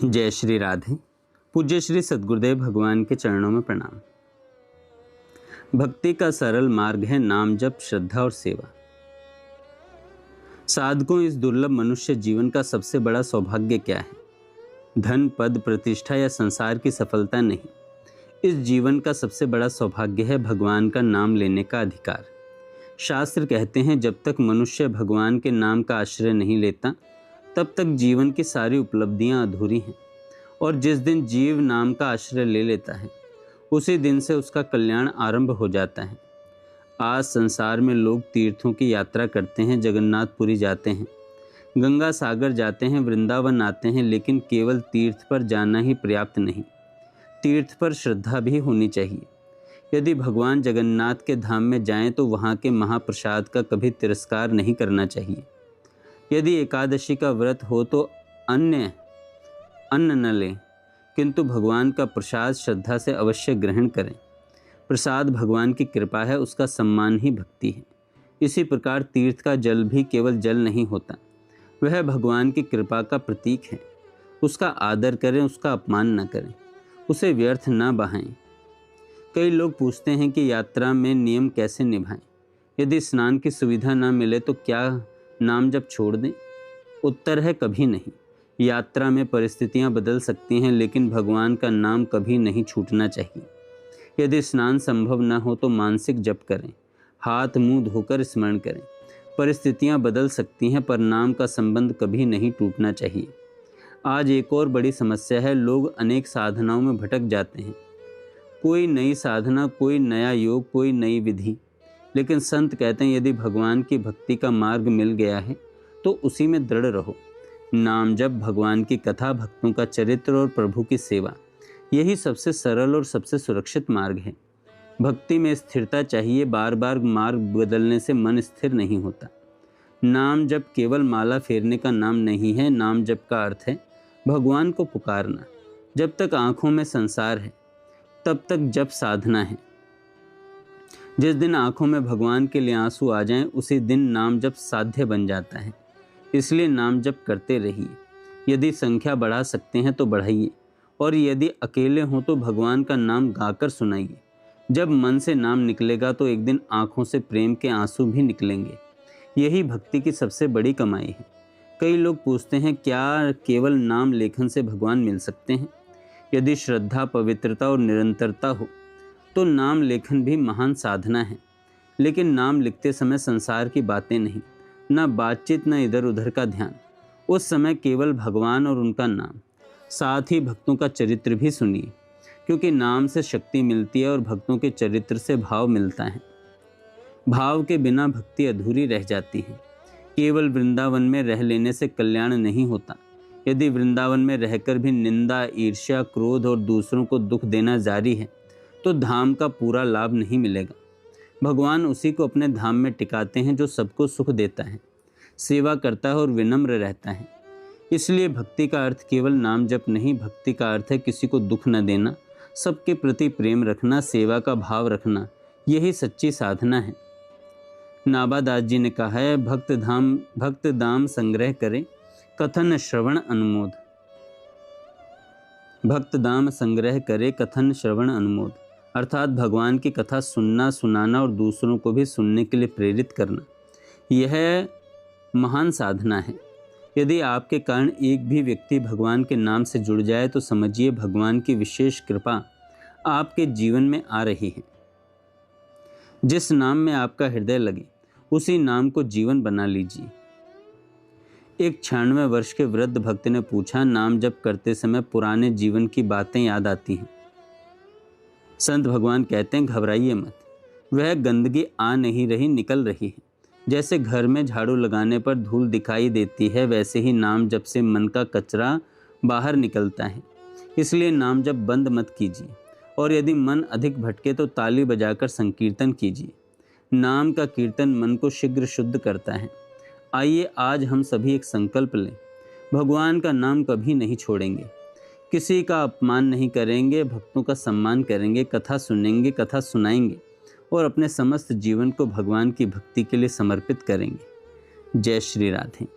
जय श्री राधे। पूज्य श्री सद्गुरुदेव भगवान के चरणों में प्रणाम। भक्ति का सरल मार्ग है नाम जप, श्रद्धा और सेवा। साधकों, इस दुर्लभ मनुष्य जीवन का सबसे बड़ा सौभाग्य क्या है? धन, पद, प्रतिष्ठा या संसार की सफलता नहीं। इस जीवन का सबसे बड़ा सौभाग्य है भगवान का नाम लेने का अधिकार। शास्त्र कहते हैं, जब तक मनुष्य भगवान के नाम का आश्रय नहीं लेता तब तक जीवन की सारी उपलब्धियां अधूरी हैं। और जिस दिन जीव नाम का आश्रय ले लेता है उसी दिन से उसका कल्याण आरंभ हो जाता है। आज संसार में लोग तीर्थों की यात्रा करते हैं, जगन्नाथपुरी जाते हैं, गंगा सागर जाते हैं, वृंदावन आते हैं, लेकिन केवल तीर्थ पर जाना ही पर्याप्त नहीं। तीर्थ पर श्रद्धा भी होनी चाहिए। यदि भगवान जगन्नाथ के धाम में जाएं तो वहाँ के महाप्रसाद का कभी तिरस्कार नहीं करना चाहिए। यदि एकादशी का व्रत हो तो अन्न न लें, किंतु भगवान का प्रसाद श्रद्धा से अवश्य ग्रहण करें। प्रसाद भगवान की कृपा है, उसका सम्मान ही भक्ति है। इसी प्रकार तीर्थ का जल भी केवल जल नहीं होता, वह भगवान की कृपा का प्रतीक है। उसका आदर करें, उसका अपमान न करें, उसे व्यर्थ न बहाएं। कई लोग पूछते हैं कि यात्रा में नियम कैसे निभाएं? यदि स्नान की सुविधा न मिले तो क्या नाम जप छोड़ दें? उत्तर है, कभी नहीं। यात्रा में परिस्थितियां बदल सकती हैं, लेकिन भगवान का नाम कभी नहीं छूटना चाहिए। यदि स्नान संभव न हो तो मानसिक जप करें, हाथ मुंह धोकर स्मरण करें। परिस्थितियां बदल सकती हैं पर नाम का संबंध कभी नहीं टूटना चाहिए। आज एक और बड़ी समस्या है, लोग अनेक साधनाओं में भटक जाते हैं। कोई नई साधना, कोई नया योग, कोई नई विधि। लेकिन संत कहते हैं, यदि भगवान की भक्ति का मार्ग मिल गया है तो उसी में दृढ़ रहो। नाम जप, भगवान की कथा, भक्तों का चरित्र और प्रभु की सेवा, यही सबसे सरल और सबसे सुरक्षित मार्ग है। भक्ति में स्थिरता चाहिए। बार बार मार्ग बदलने से मन स्थिर नहीं होता। नाम जप केवल माला फेरने का नाम नहीं है। नाम जप का अर्थ है भगवान को पुकारना। जब तक आंखों में संसार है तब तक जप साधना है। जिस दिन आंखों में भगवान के लिए आंसू आ जाएं, उसी दिन नाम जप साध्य बन जाता है। इसलिए नाम जप करते रहिए। यदि संख्या बढ़ा सकते हैं तो बढ़ाइए, और यदि अकेले हों तो भगवान का नाम गाकर सुनाइए। जब मन से नाम निकलेगा तो एक दिन आंखों से प्रेम के आंसू भी निकलेंगे। यही भक्ति की सबसे बड़ी कमाई है। कई लोग पूछते हैं, क्या केवल नाम लेखन से भगवान मिल सकते हैं? यदि श्रद्धा, पवित्रता और निरंतरता हो तो नाम लेखन भी महान साधना है। लेकिन नाम लिखते समय संसार की बातें नहीं, न बातचीत, न इधर उधर का ध्यान। उस समय केवल भगवान और उनका नाम। साथ ही भक्तों का चरित्र भी सुनिए, क्योंकि नाम से शक्ति मिलती है और भक्तों के चरित्र से भाव मिलता है। भाव के बिना भक्ति अधूरी रह जाती है। केवल वृंदावन में रह लेने से कल्याण नहीं होता। यदि वृंदावन में रहकर भी निंदा, ईर्ष्या, क्रोध और दूसरों को दुख देना जारी है तो धाम का पूरा लाभ नहीं मिलेगा। भगवान उसी को अपने धाम में टिकाते हैं जो सबको सुख देता है, सेवा करता है और विनम्र रहता है। इसलिए भक्ति का अर्थ केवल नाम जप नहीं, भक्ति का अर्थ है किसी को दुख न देना, सबके प्रति प्रेम रखना, सेवा का भाव रखना। यही सच्ची साधना है। नाबादास जी ने कहा है, भक्त दाम संग्रह करे, कथन श्रवण अनुमोद। भक्त दाम संग्रह करे, कथन श्रवण अनुमोद। अर्थात भगवान की कथा सुनना, सुनाना और दूसरों को भी सुनने के लिए प्रेरित करना, यह महान साधना है। यदि आपके कारण एक भी व्यक्ति भगवान के नाम से जुड़ जाए तो समझिए भगवान की विशेष कृपा आपके जीवन में आ रही है। जिस नाम में आपका हृदय लगे उसी नाम को जीवन बना लीजिए। एक 96 वर्ष के वृद्ध भक्त ने पूछा, नाम जप करते समय पुराने जीवन की बातें याद आती हैं? संत भगवान कहते हैं, घबराइए मत, वह गंदगी आ नहीं रही, निकल रही है। जैसे घर में झाड़ू लगाने पर धूल दिखाई देती है, वैसे ही नाम जप से मन का कचरा बाहर निकलता है। इसलिए नाम जप बंद मत कीजिए, और यदि मन अधिक भटके तो ताली बजाकर संकीर्तन कीजिए। नाम का कीर्तन मन को शीघ्र शुद्ध करता है। आइए आज हम सभी एक संकल्प लें, भगवान का नाम कभी नहीं छोड़ेंगे, किसी का अपमान नहीं करेंगे, भक्तों का सम्मान करेंगे, कथा सुनेंगे, कथा सुनाएंगे और अपने समस्त जीवन को भगवान की भक्ति के लिए समर्पित करेंगे। जय श्री राधे।